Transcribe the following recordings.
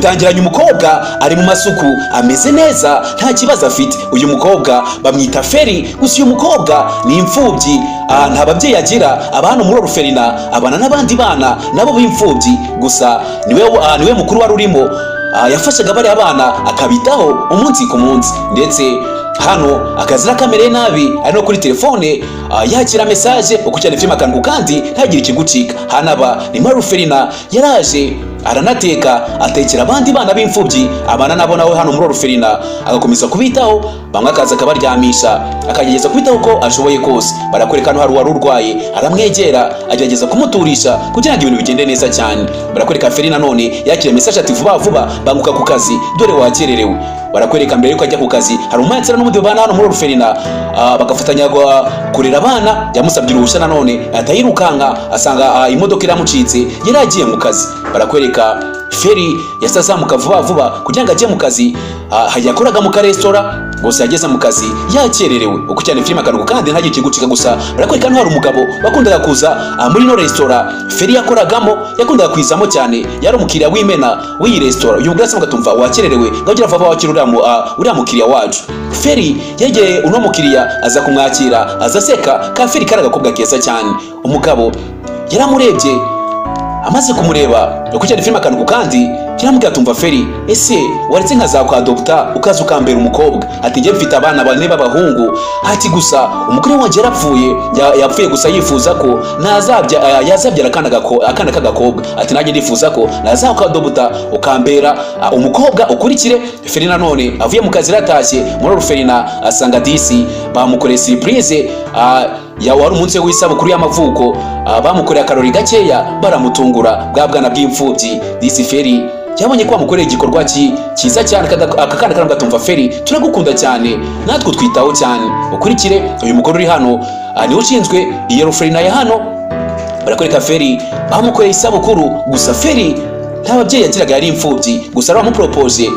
dutangiranye umukobwa ari mu masuku ameze neza nta kibazo afite. Uyu mukobwa bamwita Feri, gusa uyu mukobwa ni imfubyi, nta babyeyi agira, aba hano muri Oruferina, abana n'abandi bana nabo b'imfubyi, gusa niwe mukuru wari urimo, yafashaga bariya bana akabitaho umunsi ku munsi, ndetse hano akazi n'akamereye nabi ari no kuri telefone yakira message uko cyane filime akantu kandi ntagire ikigucika. Hanaba ni muri Oruferina, yaraje aranateka atekera abandi bana b'imfubyi, abana nabo nawe hano muri Oruferina agakomeza kubitaho, bamwe akaza akabaryamisha, akagerageza kubitaho uko ashoboye kose. Barakwereka hano hari wari urwaye, aramwegera agerageza kumuturisha kugira ngo ibintu bigende neza cyane. Barakwereka Feri nanone yakira message ati vuba vuba banguka ku kazi dore wakererewe. Barakwereka mbere yuko ajya ku kazi hari umumansera n'umundi bana hano muri Oruferina, bagafatanya kurera abana. Yamusabye uruhushya nanone atayirukanka, asanga imodoka iramucitse yaragiye mu kazi. Barakwereka Feri yasazamuka vuba vuba kugira ngo ajye mu kazi, yakoraga mu karesitora, gusa yageze mu kazi yakererewe uko cyane filime akantu kandi ntagire ikigucika. Gusa barakwereka hano hari umugabo wakundaga kuza muri no resitora Feri yakoragamo, yakundaga kwizamo cyane, yari umukiriya w'imena w'iyi resitora. Uyu mugabo asamuka tumva wakererewe ngagira vuba wakira uriya mukiriya wacu. Feri yegeye uno mukiriya aza kumwakira, azaseka ka Feri kari agakobwa keza cyane. Umugabo yaramurebye, amaze kumureba uko cyane filime akantu kandi kiramubwira tumva Feri, ese waretse nkazakwa adopta ukaza ukambera umukobwa? Ati ngiye mfite abana bane b'abahungu, ati gusa umugore wanjye yapfuye gusa yifuza ko yazabyara akana k'agakobwa. Ati nanjye ndifuza ko nazakwa adopta ukambera umukobwa ukurikire. Feri nanone avuye mu kazi ratashye muri Oruferina, asanga disi bamukoreye surprise, wari umunsi w'isabukuru y'amavuko, bamukoreye akarori gakeya baramutungura bwa bwana bw'imfubyi. Disi Feri yabonye ko bamukoreye igikorwa cyiza cyane, aka kana karamubwira Feri turagukunda cyane natwe twitaho cyane ukurikire. Uyu mugore uri hano niwe ushinzwe iyi Oruferina ya hano. Barakwereka Feri bamukoreye isabukuru, gusa Feri nta babyeyi yagiraga, yari imfubyi, gusa bamupropoje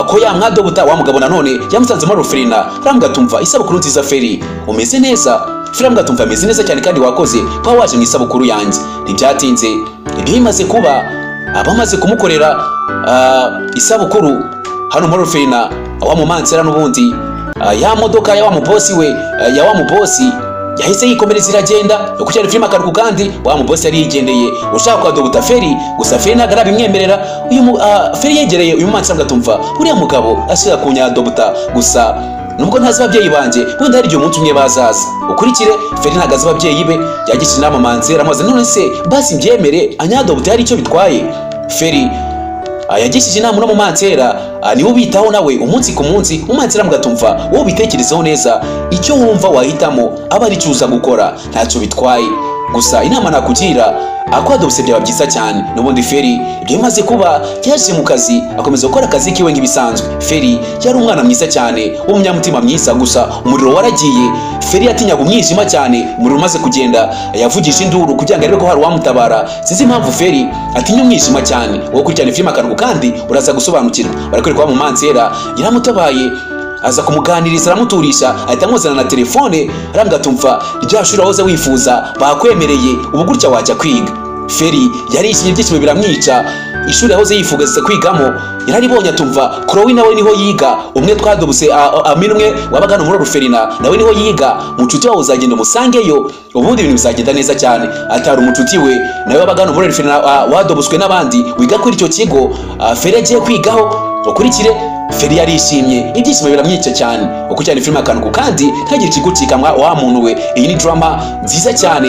ko yamwadobota. Wa mugabo nanone yamusanze muri Oruferina aramubwira isabukuru nziza Feri, umeze neza? Feri aramubwira ameze neza cyane kandi wakoze kuba waje mu isabukuru yanjye. Ntibyatinze ibyo bimaze kuba, abamaze kumukorera isabukuru hano muri Oruferina, wa mumansera n'ubundi ya modoka ya wa mubosi we ya wa mubosi yahise yikomereza iragenda uko cyane filime akantu kandi wa mubosi yari yigendeye ushaka kwadobota Feri, gusa Feri ntago arabimwemerera. Uyu Feri yegereye uyu mumansera atumva uriya mugabo ashaka kunyadobota, gusa nubwo ntazi ababyeyi banje wenda hari igihe umunsi umwe bazaza ukurikire. Feri ntago azi ababyeyi be, yagishe inama mansera amaze none se basi mbyemere anyadobota hari icyo bitwaye. Feri yagishije inama no mu mansera, niwe ubitaho nawe umunsi ku munsi. Umumansera mugatumva wowe bitekerezaho neza, icyo wumva wahitamo aba ari cyuza gukora, ntacyo bitwaye. Gusa inama nakugira akwadobse byaba byiza cyane. Nubundi Feri ibyo bimaze kuba yaje mu kazi akomeza gukora akazi kiwe nk'ibisanzwe. Feri yari umwana mwiza cyane w'umunyamutima mwiza, gusa umuriro waragiye. Feri yatinyaga umwijima cyane, umuriro umaze kugenda yavugisha induru kugira ngo arebe ko hari uwamutabara. Sizi impamvu Feri atinya umwijima cyane. Wowe kurikirana filime akantu kandi uraza gusobanukirwa. Barakwereka wa mumansera yaramutabaye, aza kumuganiriza aramuturisha, ahita amuzana na telefone aramubwira rya shuri wahoze wifuza bakwemereye, ubu gutya wajya kwiga. Feri yarishimye ibyishimo biramwica, ishuri yahoze yifuza kwigamo yararibonye. Chloe nawe niho yiga, umwe twadobuse aminwe wabaga hano muri Oruferina nawe niho yiga. Mucuti wawe uzagenda umusangeyo ubundi ibintu bizagenda neza cyane. Atari umucuti we nawe wabaga hano muri Oruferina wadobuswe n'abandi wiga kuri icyo kigo Feri agiye kwigaho ukurikire. Feri yarishimye ibyishimo biramwica cyane uko cyane filime akantu kandi ntagire ikigucika wa muntu we. Iyi ni drama nziza cyane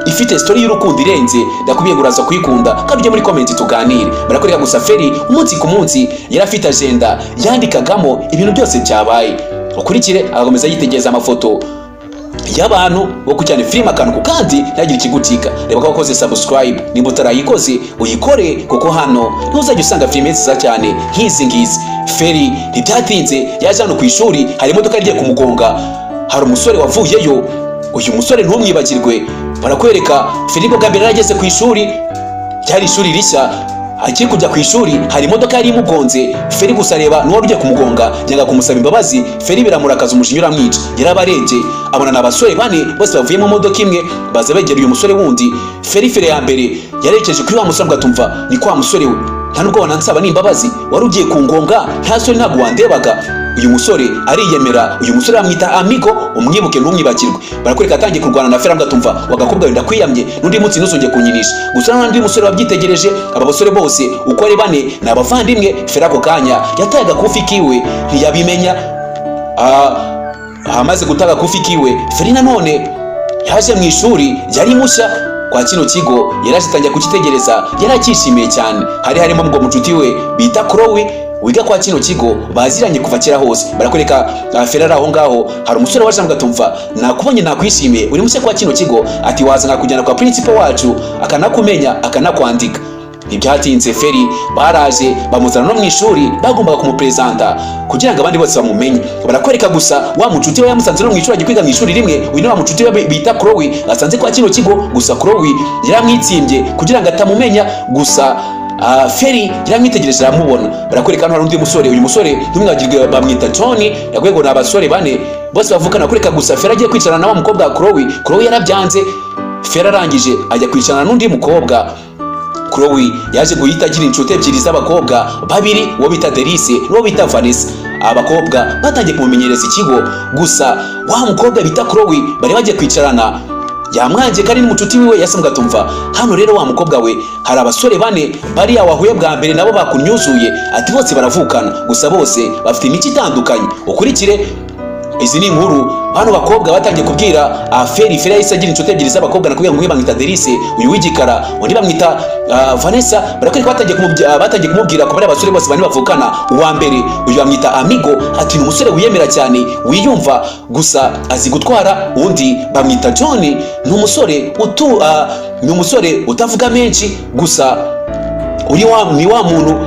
ifite story y'urukundo irenze, ndakubiye guraza kuyikunda kandi ujye muri comment tuganire. Barakwereka gusa Feri umunsi ku munsi yari afite agenda yandikagamo ibintu byose byabaye ukurikire. Agakomeza yitegereza amafoto y'abantu bo kucyane filime akantu kandi ntagire ikigucika. Reba ko wakoze subscribe, niba utarayikoze uyikore kuko hano ntuzajya usanga filime nziza cyane nk'izi ngizi. Feri ntibyatinze yaje hano ku ishuri, hari imodoka igiye kumugonga, hari umusore wavuyeyo. Uyu musore ntumwibagirwe. Barakwereka Feri bwa mbere yarageze ku ishuri, cyari ishuri rishya, akiri kujya ku ishuri hari imodoka yari imugonze. Feri gusa reba n'uwari ugiye kumugonga yanga kumusaba imbabazi. Feri biramurakaza umujinya uramwica, yarabarebye abona n'abasore bane bose bavuye mu modoka imwe baza begera uyu musore wundi. Feri ya mbere yarekeje kuri wa musore atumva ni kwa musore we nta nubwo wanansaba n'imbabazi, wari ugiye kungonga, nta soni ntabwo wandebaga. Uyu musore ariyemera, uyu musore bamwita Amigo, umwibuke ntumwibagirwe. Barakwereka atangiye kurwana na Fera ngatumva wagakobwa wenda kwiyamye n'undi munsi nuzongeye kunyinisha. Gusa n'undi musore wabyitegereje, aba basore bose uko ari bane ni abavandimwe. Fera ako kanya yataye agakufi kiwe ntiyabimenya. Amaze gutaga agakufi kiwe, Feri nanone yaje mu ishuri yari mushya kwa kino kigo, yarajitangiye kukitegereza, yarakishimiye cyane. Hari harimo ngo mucuti we bita Chloe wiga kwa kino kigo, baziranye kuva kera hose. Barakwereka Fera aho ngaho hari umusore waje ngatumva nakubonye nakwishimiye, uri mushya kwa kino kigo, ati waza nakujyana kwa principal wacu akanakumenya akanakwandika. Ntibyatinze Feri baraje bamuzana no mu ishuri, bagombaga kumupresenta kugira ngo abandi bose bamumenye. Barakwereka gusa wa mucuti we yamusanze no mu ishuri, agikwiga mu ishuri rimwe. Uyu ni wa mucuti we bita Chloe asanze kwa kino kigo, gusa Chloe yaramwitsimbye kugira ngo atamumenya. Gusa Feri yaramwitegereje aramubona. Barakwereka hano hari undi musore, uyu musore ntumwagirwe bamwita John, yagwego na abasore bane bose bavukana. Kureka gusa Feri agiye kwicarana na wa mukobwa Chloe yarabyanze. Feri arangije ajya kwicarana n'undi mukobwa. Chloe yaje guhita agira inshuti ebyiri z'abakobwa babiri, uwo bita Delice n'uwo bita Vanessa. Abakobwa batangiye kumumenyereza ikigo, gusa wa mukobwa bita Chloe bari bagiye kwicarana yamwanje kandi n'umucuti wiwe yasambwa tumva. Hano rero wa mukobwa we hari abasore bane bari yawahuye bwa mbere nabo bakunyuzuye, ati bose baravukana, gusa bose bafite imico itandukanye. Ukurikire izi ni inkuru. Hano bakobwa batangiye kubwira Feri yahise agira inshuti ebyiri z'abakobwa, nakubwira ngo bamwita Delice, uyu w'igikara, undi bamwita Vanessa. Barakwereka batangiye kumubwira ko bari abasore bose bane bavukana. Uwa mbere uyu bamwita Amigo, ati ni umusore wiyemera cyane wiyumva, gusa azi gutwara. Undi bamwita John, ni umusore utavuga menshi, gusa ni wa muntu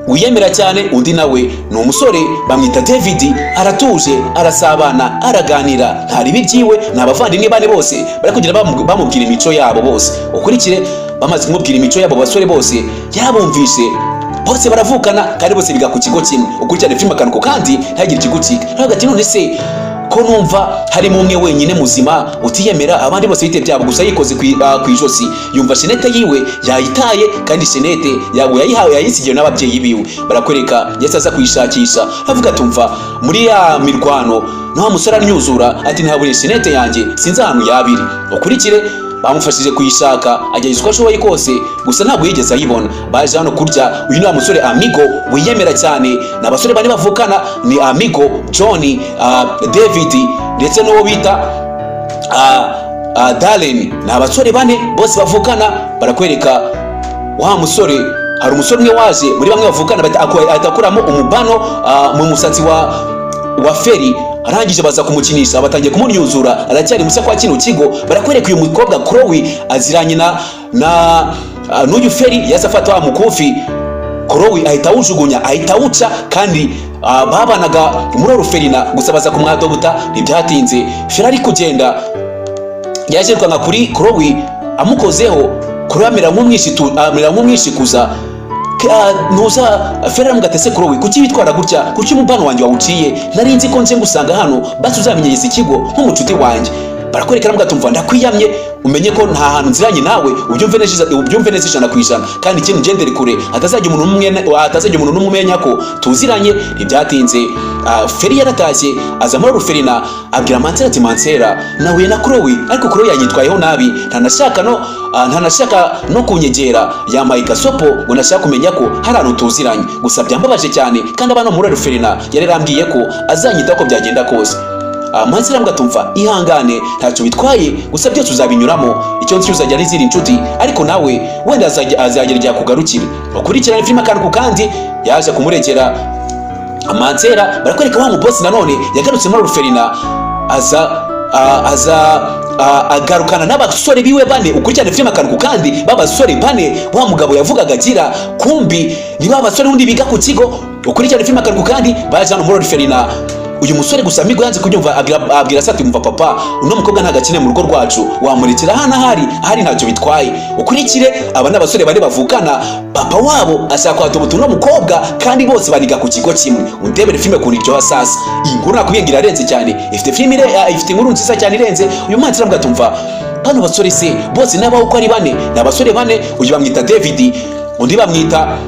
wiyemera cyane. Undi nawe ni umusore bamwita David, aratuje, arasabana, araganira, ntari bibyiwe. Ni abavandimwe bane bose bari kugira bamubwira imico yabo bose. Ukurikire bamaze kumubwira imico yabo basore bose yarabumvishe, bose baravukana kandi bose biga ku kigo kimwe. Ukurikirane filime akanuko kandi ntagire ikigucika. Hagati none se ko numva harimo umwe wenyine muzima utiyemera, abandi bose bite byabo, gusa yikoze ku ijosi. Yumva shenete yiwe yayitaye, kandi shenete yawe yayisigiye n'ababyeyi biwe. Barakwereka yese aza kuyishakisha, avuga tumva muri ya mirwano no musara nyuzura, ati ntabure shenete yanjye sinzi ahantu yabiri. Ukurikire bamufashije kuyishaka, ajya yiswa ashoboye kose, gusa ntabwo yigeze ayibona. Baje hano kurya. Uyu ni wa musore Amigo wiyemera cyane. N'abasore bane bavukana ni Amigo, John, David ndetse n'uwo bita Darren. Ni abasore bane bose bavukana. Barakwereka wa musore hari umusore umwe waje muri bamwe bavukana atakuramo umubano mu musatsi wa Feri. Arangije baza kumukinisha, batangiye kumunyuzura, aracyari mushya kwa kino kigo. Barakwereka uyu mukobwa Chloe aziranye n'uyu Feri, yasa afata wa mukufi. Chloe ahita awujugunya, ahita awuca, kandi babanaga muri Orphelina, gusa baza kumwadobuta. Ntibyatinze Feri ari kugenda yaje rukanga kuri Chloe, amukozeho. Chloe amera nk'umwishikuza. Nuza Fera mugatese Chloe, kuki bitwara gutya, kuki umubano wanjye wawuciye? Nari nzi ko nje ngusanga hano basi uzamenyereza ikigo nk'umucuti wanjye. Barakwerekana mugatumva ndakwiyamye, umenye ko nta hantu nziranye nawe, ubyumve neza ijana ku ijana, kandi ikintu ngendere kure, atazajya umuntu n'umwe umenya ko tuziranye. Ntibyatinze Feri yaratashye, aza muri Orphelina, abwira Mansera ati Mansera nahuye na Chloe, ariko Chloe yanyitwayeho nabi, ntanashaka no kunyegera, yamaye gasopo ngo nashaka kumenya ko hari ahantu tuziranye. Gusa byambabaje cyane, kandi abana muri Orphelina yararambwiye ko azanyitaho ko byagenda kose. Mansera mugatumva ihangane, ntacyo bitwaye, gusa byose uzabinyuramo, icyo nzi uzajya n'izindi inshuti, ariko nawe wenda azagera kugarukira. Ukurikirane filime akanuko kandi yaje kumurekera Mansera. Barakwereka wa mubosi nanone yagarutse muri Orphelina, agarukana n'abasore biwe bane. Ukurikirane filime akanuko kandi babasore bane wa mugabo yavugaga agira, kumbi ni babasore undi biga ku kigo. Ukurikirane filime akanuko kandi baje hano muri Orphelina. Uyu musore gusa Amigo yanze kubyumva, abwira sati mumva papa, uno mukobwa ntagakine mu rugo rwacu, wamurekera hano ahari ntacyo bitwaye. Ukurikire aba n'abasore bari bavukana, papa wabo ashaka kwatobuta uno mukobwa, kandi bose bariga ku kigo kimwe. Undebere filime kuri iryo hasasa. Iyi nkuru nakubwira irenze cyane, ifite inkuru nziza cyane irenze. Uyu mwanzi mugatumva bano basore se bose n'abaho uko ari bane, n'abasore bane. Uyu bamwita David, undi bamwita